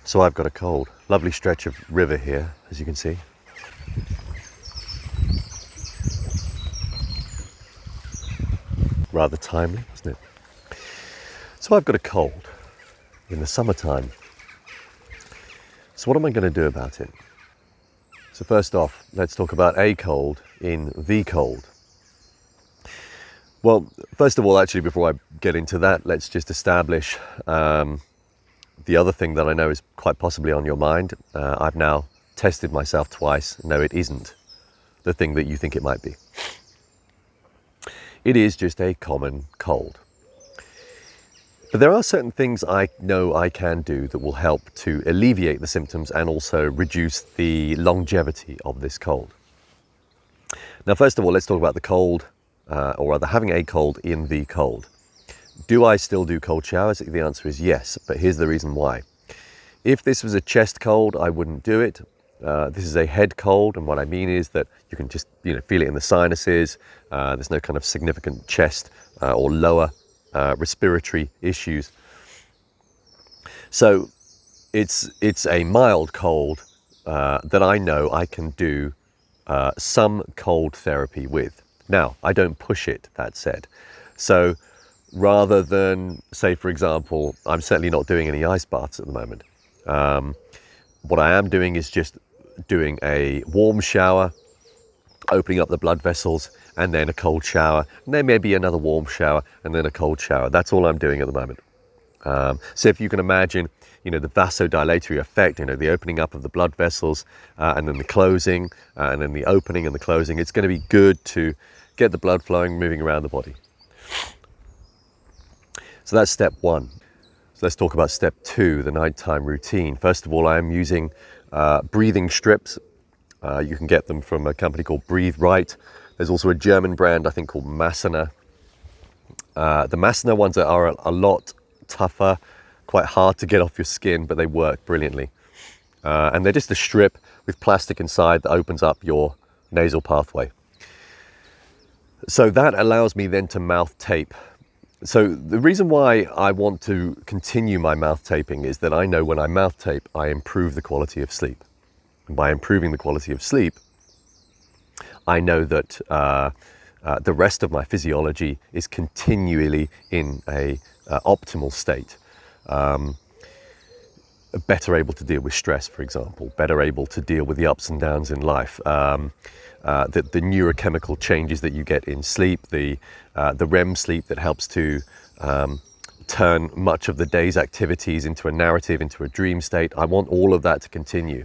So I've got a cold. Lovely stretch of river here, as you can see. Rather timely, isn't it? So I've got a cold in the summertime. So what am I going to do about it? So first off, let's talk about a cold in the cold. Well, first of all, actually, before I get into that, let's just establish the other thing that I know is quite possibly on your mind. I've now tested myself twice. No, it isn't the thing that you think it might be. It is just a common cold. But there are certain things I know I can do that will help to alleviate the symptoms and also reduce the longevity of this cold. Now, first of all, let's talk about the cold, or rather having a cold in the cold. Do I still do cold showers? The answer is yes, but here's the reason why. If this was a chest cold, I wouldn't do it. This is a head cold, and what I mean is that you can just feel it in the sinuses. There's no kind of significant chest or lower respiratory issues. So it's a mild cold that I know I can do some cold therapy with. Now, I don't push it, that said. So rather than, say, for example, I'm certainly not doing any ice baths at the moment. What I am doing is just doing a warm shower, opening up the blood vessels, and then a cold shower, and then maybe another warm shower, and then a cold shower. That's all I'm doing at the moment. So if you can imagine, the vasodilatory effect, the opening up of the blood vessels, and then the closing, and then the opening and the closing, it's going to be good to get the blood flowing, moving around the body. So that's step one. So let's talk about step two, the nighttime routine. First of all, I am using breathing strips. You can get them from a company called Breathe Right. There's also a German brand, I think, called Massener. The Massener ones are a lot tougher, quite hard to get off your skin, but they work brilliantly. And they're just a strip with plastic inside that opens up your nasal pathway. So that allows me then to mouth tape. So the reason why I want to continue my mouth taping is that I know when I mouth tape, I improve the quality of sleep. And by improving the quality of sleep, I know that the rest of my physiology is continually in a optimal state. Better able to deal with stress, for example, better able to deal with the ups and downs in life, the neurochemical changes that you get in sleep, the REM sleep that helps to turn much of the day's activities into a narrative, into a dream state. I want all of that to continue.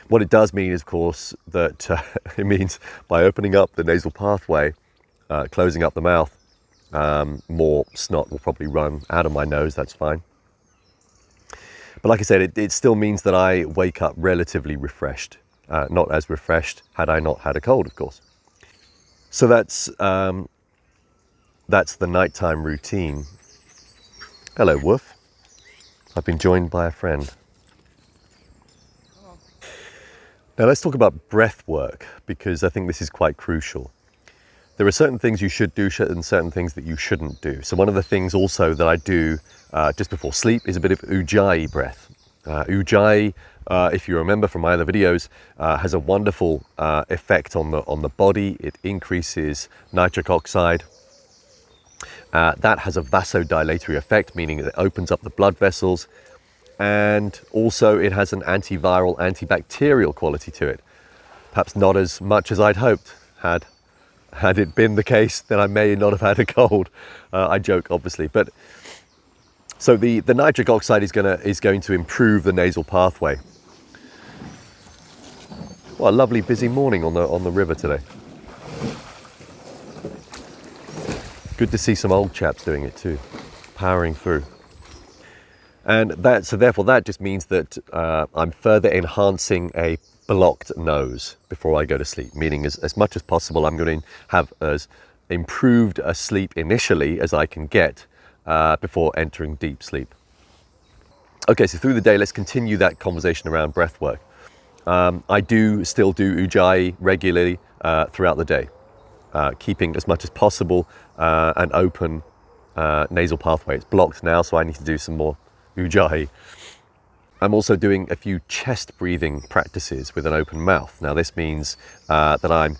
What it does mean is, of course, that it means by opening up the nasal pathway, closing up the mouth, more snot will probably run out of my nose. That's fine. But like I said, it still means that I wake up relatively refreshed, not as refreshed had I not had a cold, of course. So that's the nighttime routine. Hello, Woof. I've been joined by a friend. Now let's talk about breath work, because I think this is quite crucial. There are certain things you should do and certain things that you shouldn't do. So one of the things also that I do just before sleep is a bit of Ujjayi breath. Ujjayi, if you remember from my other videos, has a wonderful effect on the body. It increases nitric oxide. That has a vasodilatory effect, meaning it opens up the blood vessels. And also it has an antiviral, antibacterial quality to it. Perhaps not as much as I'd hoped. Had it been the case, then I may not have had a cold. I joke, obviously. But so the nitric oxide is going to improve the nasal pathway. What a lovely busy morning on the river today. Good to see some old chaps doing it too, powering through. And therefore that just means that I'm further enhancing a blocked nose before I go to sleep, meaning as much as possible I'm going to have as improved a sleep initially as I can get before entering deep sleep. Okay, so through the day, let's continue that conversation around breath work. I do still do Ujjayi regularly throughout the day, keeping as much as possible an open nasal pathway. It's blocked now, so I need to do some more Ujjayi. I'm also doing a few chest breathing practices with an open mouth. Now this means that I'm,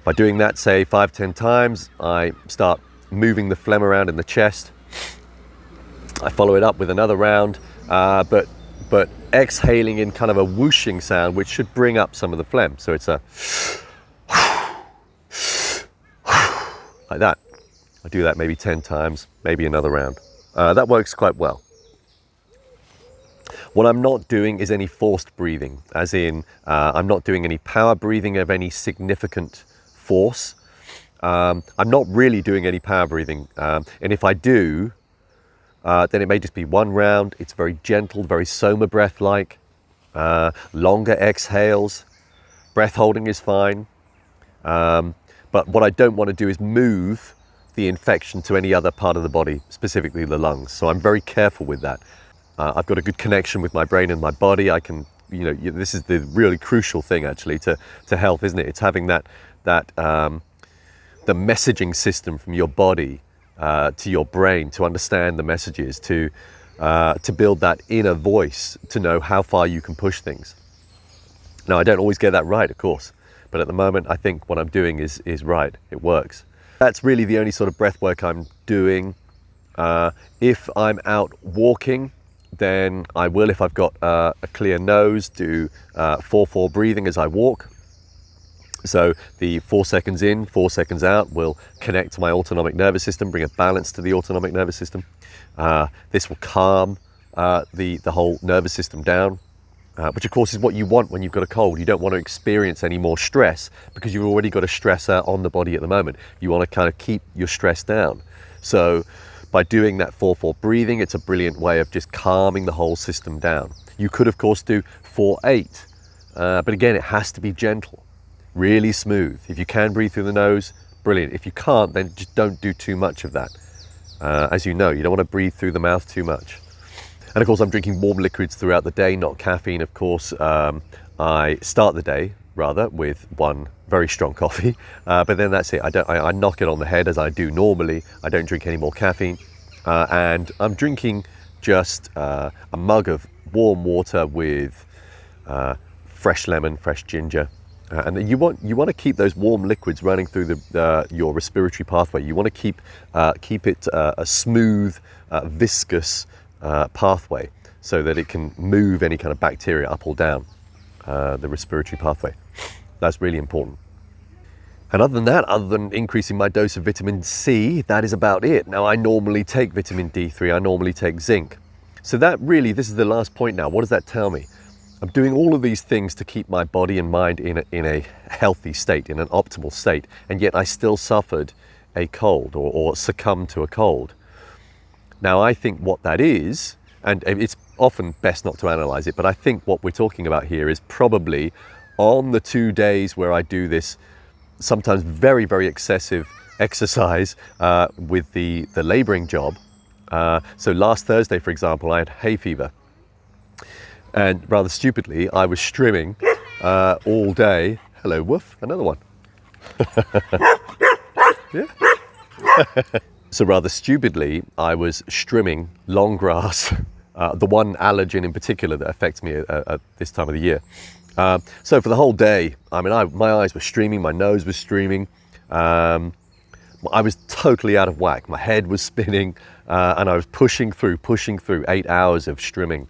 by doing that, say 5-10 times, I start moving the phlegm around in the chest. I follow it up with another round, but exhaling in kind of a whooshing sound, which should bring up some of the phlegm. So it's a like that. I do that maybe 10 times, maybe another round. That works quite well. What I'm not doing is any forced breathing, as in I'm not doing any power breathing of any significant force. I'm not really doing any power breathing, and if I do, then it may just be one round. It's very gentle, very SOMA breath-like, longer exhales. Breath holding is fine, but what I don't want to do is move the infection to any other part of the body, specifically the lungs. So I'm very careful with that. I've got a good connection with my brain and my body. I can, this is the really crucial thing actually to health, isn't it? It's having the messaging system from your body to your brain to understand the messages, to build that inner voice, to know how far you can push things. Now, I don't always get that right, of course, but at the moment, I think what I'm doing is right. It works. That's really the only sort of breath work I'm doing. If I'm out walking, then I will, if I've got a clear nose, do 4-4 breathing as I walk. So the 4 seconds in, 4 seconds out will connect to my autonomic nervous system, bring a balance to the autonomic nervous system. This will calm the whole nervous system down, which of course is what you want when you've got a cold. You don't want to experience any more stress because you've already got a stressor on the body at the moment. You want to kind of keep your stress down. So by doing that 4-4 breathing, it's a brilliant way of just calming the whole system down. You could of course do 4-8, but again, it has to be gentle. Really smooth. If you can breathe through the nose, brilliant. If you can't, then just don't do too much of that. As you know, you don't want to breathe through the mouth too much. And of course, I'm drinking warm liquids throughout the day, not caffeine. Of course, I start the day rather with one very strong coffee, but then that's it. I knock it on the head as I do normally. I don't drink any more caffeine, and I'm drinking just a mug of warm water with fresh lemon, fresh ginger. And you want to keep those warm liquids running through your respiratory pathway. You want to keep it a smooth, viscous pathway so that it can move any kind of bacteria up or down the respiratory pathway. That's really important. And other than that, other than increasing my dose of vitamin C, that is about it. Now, I normally take vitamin D3, I normally take zinc. So that really, this is the last point now. What does that tell me? I'm doing all of these things to keep my body and mind in a healthy state, in an optimal state, and yet I still suffered a cold or succumbed to a cold. Now, I think what that is, and it's often best not to analyze it, but I think what we're talking about here is probably on the 2 days where I do this sometimes very, very excessive exercise with the laboring job. So last Thursday, for example, I had hay fever. And rather stupidly, I was strimming all day. Hello, woof, another one. Yeah. So rather stupidly, I was strimming long grass, the one allergen in particular that affects me at this time of the year. So for the whole day, I mean, my eyes were streaming, my nose was streaming. I was totally out of whack. My head was spinning, and I was pushing through 8 hours of strimming.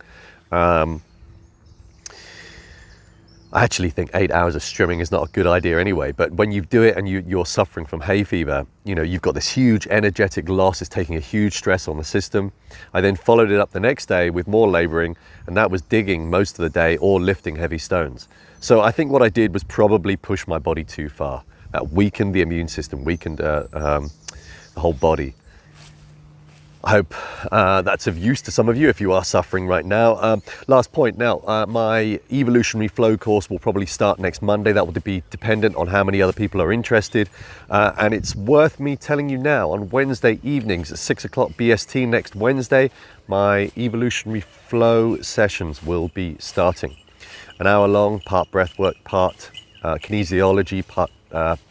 I actually think 8 hours of strimming is not a good idea anyway, but when you do it and you're suffering from hay fever, you've got this huge energetic loss. It's taking a huge stress on the system. I then followed it up the next day with more laboring, and that was digging most of the day or lifting heavy stones. So I think what I did was probably push my body too far. That weakened the immune system, weakened the whole body. I hope that's of use to some of you if you are suffering right now. Last point now, my evolutionary flow course will probably start next Monday. That will be dependent on how many other people are interested. And it's worth me telling you now, on Wednesday evenings at 6 o'clock BST next Wednesday, my evolutionary flow sessions will be starting. An hour long, part breathwork, part kinesiology, part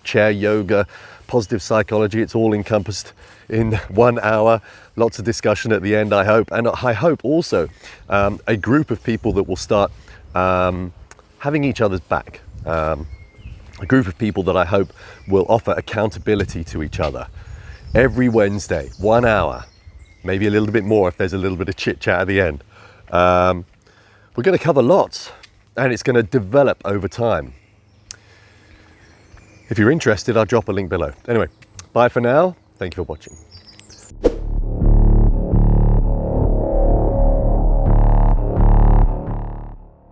chair yoga, positive psychology. It's all encompassed in 1 hour, lots of discussion at the end, I hope. And I hope also a group of people that will start having each other's back. A group of people that I hope will offer accountability to each other. Every Wednesday, 1 hour, maybe a little bit more if there's a little bit of chit chat at the end. We're going to cover lots, and it's going to develop over time. If you're interested, I'll drop a link below. Anyway, bye for now. Thank you for watching.